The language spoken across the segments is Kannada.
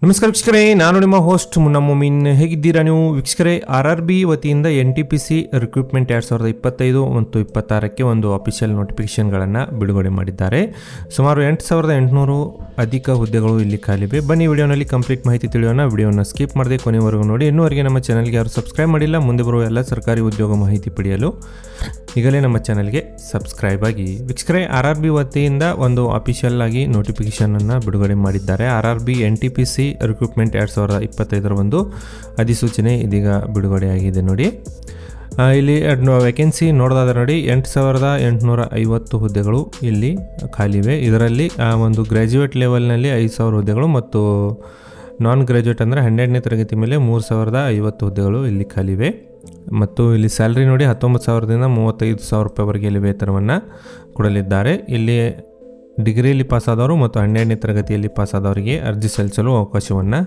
ನಮಸ್ಕಾರ ವೀಕ್ಷಕರೇ, ನಾನು ನಿಮ್ಮ ಹೋಸ್ಟ್ ಮುನ್ನಾ ಮೊಮಿನ್. ಹೇಗಿದ್ದೀರಾ ನೀವು ವೀಕ್ಷಕರೇ? RRB ವತಿಯಿಂದ NTPC ರಿಕ್ರೂಟ್ಮೆಂಟ್ 2025 ಮತ್ತು 26ಕ್ಕೆ ಒಂದು ಅಫಿಷಿಯಲ್ ನೋಟಿಫಿಕೇಶನ್ಗಳನ್ನು ಬಿಡುಗಡೆ ಮಾಡಿದ್ದಾರೆ. ಸುಮಾರು 8,800 ಅಧಿಕ ಹುದ್ದೆಗಳು ಇಲ್ಲಿ ಖಾಲಿವೆ. ಬನ್ನಿ ವಿಡಿಯೋನಲ್ಲಿ ಕಂಪ್ಲೀಟ್ ಮಾಹಿತಿ ತಿಳಿಯೋಣ. ವಿಡಿಯೋನ ಸ್ಕಿಪ್ ಮಾಡದೆ ಕೊನೆವರೆಗೂ ನೋಡಿ. ಇನ್ನೂವರೆಗೆ ನಮ್ಮ ಚಾನಲ್ಗೆ ಯಾರು ಸಬ್ಸ್ಕ್ರೈಬ್ ಮಾಡಿಲ್ಲ, ಮುಂದೆ ಬರುವ ಎಲ್ಲ ಸರ್ಕಾರಿ ಉದ್ಯೋಗ ಮಾಹಿತಿ ಪಡೆಯಲು ಈಗಲೇ ನಮ್ಮ ಚಾನಲ್ಗೆ ಸಬ್ಸ್ಕ್ರೈಬ್ ಆಗಿ. ವೀಕ್ಷಕರೇ, RRB ವತಿಯಿಂದ ಒಂದು ಅಫಿಷಿಯಲ್ ಆಗಿ ನೋಟಿಫಿಕೇಶನನ್ನು ಬಿಡುಗಡೆ ಮಾಡಿದ್ದಾರೆ. RRB NTPC ರಿಕ್ರೂಟ್ಮೆಂಟ್ 2025 ಒಂದು ಅಧಿಸೂಚನೆ ಇದೀಗ ಬಿಡುಗಡೆಯಾಗಿದೆ ನೋಡಿ. ಇಲ್ಲಿ ವೇಕೆನ್ಸಿ ನೋಡೋದಾದ್ರೆ ನೋಡಿ 8,850 ಹುದ್ದೆಗಳು ಇಲ್ಲಿ ಖಾಲಿವೆ. ಇದರಲ್ಲಿ ಒಂದು ಗ್ರ್ಯಾಜುಯೇಟ್ ಲೆವೆಲ್ನಲ್ಲಿ 5,000 ಹುದ್ದೆಗಳು ಮತ್ತು ನಾನ್ ಗ್ರ್ಯಾಜುಯೇಟ್ ಅಂದರೆ 12ನೇ ತರಗತಿ ಮೇಲೆ 3,050 ಹುದ್ದೆಗಳು ಇಲ್ಲಿ ಖಾಲಿವೆ. ಮತ್ತು ಇಲ್ಲಿ ಸ್ಯಾಲ್ರಿ ನೋಡಿ 19,000ದಿಂದ 35,000 ರೂಪಾಯಿವರೆಗೆ ಇಲ್ಲಿ ವೇತನವನ್ನು ಕೊಡಲಿದ್ದಾರೆ. ಇಲ್ಲಿ ಡಿಗ್ರಿಯಲ್ಲಿ ಪಾಸಾದವರು ಮತ್ತು 12ನೇ ತರಗತಿಯಲ್ಲಿ ಪಾಸಾದವರಿಗೆ ಅರ್ಜಿ ಸಲ್ಲಿಸಲು ಅವಕಾಶವನ್ನು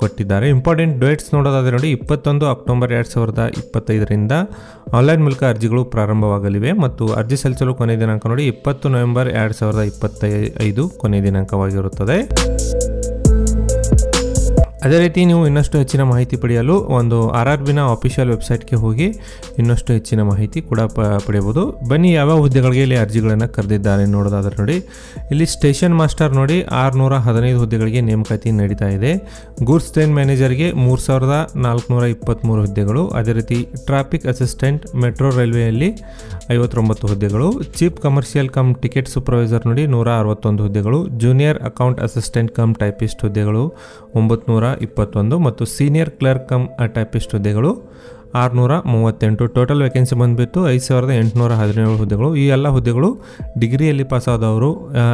ಕೊಟ್ಟಿದ್ದಾರೆ. ಇಂಪಾರ್ಟೆಂಟ್ ಡೇಟ್ಸ್ ನೋಡೋದಾದರೆ ನೋಡಿ 21 ಅಕ್ಟೋಬರ್ 2025ರಿಂದ ಆನ್ಲೈನ್ ಮೂಲಕ ಅರ್ಜಿಗಳು ಪ್ರಾರಂಭವಾಗಲಿವೆ ಮತ್ತು ಅರ್ಜಿ ಸಲ್ಲಿಸಲು ಕೊನೆಯ ದಿನಾಂಕ ನೋಡಿ 20 ನವೆಂಬರ್ 2025 ಕೊನೆಯ ದಿನಾಂಕವಾಗಿರುತ್ತದೆ. ಅದೇ ರೀತಿ ನೀವು ಇನ್ನಷ್ಟು ಹೆಚ್ಚಿನ ಮಾಹಿತಿ ಪಡೆಯಲು ಒಂದು RRBನ ಅಫಿಷಿಯಲ್ ವೆಬ್ಸೈಟ್ಗೆ ಹೋಗಿ ಇನ್ನಷ್ಟು ಹೆಚ್ಚಿನ ಮಾಹಿತಿ ಕೂಡ ಪಡೆಯಬಹುದು. ಬನ್ನಿ ಯಾವ ಹುದ್ದೆಗಳಿಗೆ ಇಲ್ಲಿ ಅರ್ಜಿಗಳನ್ನು ಕರೆದಿದ್ದಾರೆ ನೋಡೋದಾದ್ರೆ ನೋಡಿ, ಇಲ್ಲಿ ಸ್ಟೇಷನ್ ಮಾಸ್ಟರ್ ನೋಡಿ 615 ಹುದ್ದೆಗಳಿಗೆ ನೇಮಕಾತಿ ನಡೀತಾ ಇದೆ. ಗೂಡ್ಸ್ ಟ್ರೈನ್ ಮ್ಯಾನೇಜರ್ಗೆ 3,423 ಹುದ್ದೆಗಳು. ಅದೇ ರೀತಿ ಟ್ರಾಫಿಕ್ ಅಸಿಸ್ಟೆಂಟ್ ಮೆಟ್ರೋ ರೈಲ್ವೆಯಲ್ಲಿ 59 ಹುದ್ದೆಗಳು. Chief commercial come ticket supervisor ನೋಡಿ 161 ಹುದ್ದೆಗಳು. Junior account assistant come typist ಹುದ್ದೆಗಳು 921 ಮತ್ತು ಸೀನಿಯರ್ ಕ್ಲರ್ಕ್ ಕಮ್ ಟೈಪಿಸ್ಟ್ ಹುದ್ದೆಗಳು 638. ಟೋಟಲ್ ವೇಕೆನ್ಸಿ ಬಂದುಬಿಟ್ಟು 5,817 ಹುದ್ದೆಗಳು. ಈ ಎಲ್ಲ ಹುದ್ದೆಗಳು ಡಿಗ್ರಿಯಲ್ಲಿ ಪಾಸಾದವರು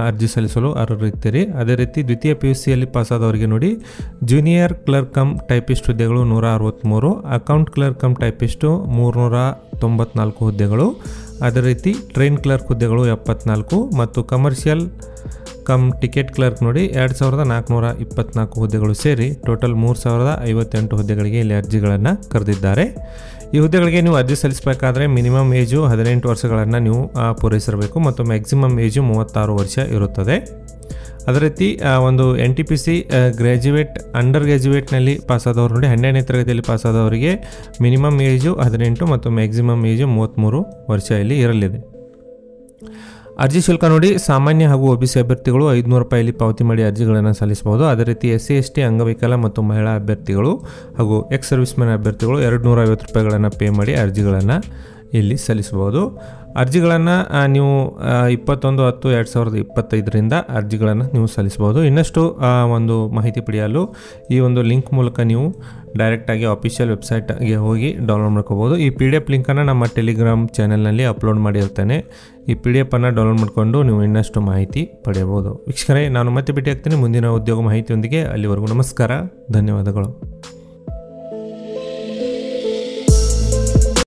ಅರ್ಜಿ ಸಲ್ಲಿಸಲು ಅರ್ಹರಿದ್ದೀರಿ. ಅದೇ ರೀತಿ ದ್ವಿತೀಯ PUCಯಲ್ಲಿ ಪಾಸಾದವರಿಗೆ ನೋಡಿ ಜೂನಿಯರ್ ಕ್ಲರ್ಕ್ ಕಮ್ ಟೈಪಿಸ್ಟ್ ಹುದ್ದೆಗಳು 163, ಅಕೌಂಟ್ ಕ್ಲರ್ಕ್ ಕಮ್ ಟೈಪಿಸ್ಟು 394 ಹುದ್ದೆಗಳು. ಅದೇ ರೀತಿ ಟ್ರೈನ್ ಕ್ಲರ್ಕ್ ಹುದ್ದೆಗಳು 74 ಮತ್ತು ಕಮರ್ಷಿಯಲ್ ಕಮ್ ಟಿಕೆಟ್ ಕ್ಲರ್ಕ್ ನೋಡಿ 2,424 ಹುದ್ದೆಗಳು ಸೇರಿ ಟೋಟಲ್ 3,058 ಹುದ್ದೆಗಳಿಗೆ ಇಲ್ಲಿ ಅರ್ಜಿಗಳನ್ನು ಕರೆದಿದ್ದಾರೆ. ಈ ಹುದ್ದೆಗಳಿಗೆ ನೀವು ಅರ್ಜಿ ಸಲ್ಲಿಸಬೇಕಾದ್ರೆ ಮಿನಿಮಮ್ ಏಜು 18 ವರ್ಷಗಳನ್ನು ನೀವು ಪೂರೈಸಿರಬೇಕು ಮತ್ತು ಮ್ಯಾಕ್ಸಿಮಮ್ ಏಜು 36 ವರ್ಷ ಇರುತ್ತದೆ. ಅದೇ ರೀತಿ ಒಂದು NTPC ಗ್ರ್ಯಾಜುಯೇಟ್ ಅಂಡರ್ ಗ್ರ್ಯಾಜುಯೇಟ್ನಲ್ಲಿ ಪಾಸಾದವರು ನೋಡಿ 12ನೇ ತರಗತಿಯಲ್ಲಿ ಪಾಸಾದವರಿಗೆ ಮಿನಿಮಮ್ ಏಜು 18 ಮತ್ತು ಮ್ಯಾಕ್ಸಿಮಮ್ ಏಜು 33 ವರ್ಷ ಇಲ್ಲಿ ಇರಲಿದೆ. ಅರ್ಜಿ ಶುಲ್ಕ ನೋಡಿ ಸಾಮಾನ್ಯ ಹಾಗೂ OBC ಅಭ್ಯರ್ಥಿಗಳು 500 ರೂಪಾಯಿಯಲ್ಲಿ ಪಾವತಿ ಮಾಡಿ ಅರ್ಜಿಗಳನ್ನು ಸಲ್ಲಿಸಬಹುದು. ಅದೇ ರೀತಿ SC ST ಅಂಗವಿಕಲ ಮತ್ತು ಮಹಿಳಾ ಅಭ್ಯರ್ಥಿಗಳು ಹಾಗೂ ಎಕ್ಸ್ ಸರ್ವಿಸ್ ಮ್ಯಾನ್ ಅಭ್ಯರ್ಥಿಗಳು 250 ರೂಪಾಯಿಗಳನ್ನು ಪೇ ಮಾಡಿ ಅರ್ಜಿಗಳನ್ನು ಇಲ್ಲಿ ಸಲ್ಲಿಸಬಹುದು. ಅರ್ಜಿಗಳನ್ನು ನೀವು 21/10/2025ರಿಂದ ಅರ್ಜಿಗಳನ್ನು ನೀವು ಸಲ್ಲಿಸಬಹುದು. ಇನ್ನಷ್ಟು ಒಂದು ಮಾಹಿತಿ ಪಡೆಯಲು ಈ ಒಂದು ಲಿಂಕ್ ಮೂಲಕ ನೀವು ಡೈರೆಕ್ಟಾಗಿ ಅಫಿಷಿಯಲ್ ವೆಬ್ಸೈಟ್ಗೆ ಹೋಗಿ ಡೌನ್ಲೋಡ್ ಮಾಡ್ಕೋಬೋದು. ಈ PDF ಲಿಂಕನ್ನು ನಮ್ಮ ಟೆಲಿಗ್ರಾಮ್ ಚಾನೆಲ್ನಲ್ಲಿ ಅಪ್ಲೋಡ್ ಮಾಡಿರ್ತೇನೆ. ಈ PDF ಅನ್ನು ಡೌನ್ಲೋಡ್ ಮಾಡಿಕೊಂಡು ನೀವು ಇನ್ನಷ್ಟು ಮಾಹಿತಿ ಪಡೆಯಬಹುದು. ವೀಕ್ಷಕರೇ, ನಾನು ಮತ್ತೆ ಭೇಟಿ ಆಗ್ತೇನೆ ಮುಂದಿನ ಉದ್ಯೋಗ ಮಾಹಿತಿಯೊಂದಿಗೆ. ಅಲ್ಲಿವರೆಗೂ ನಮಸ್ಕಾರ, ಧನ್ಯವಾದಗಳು.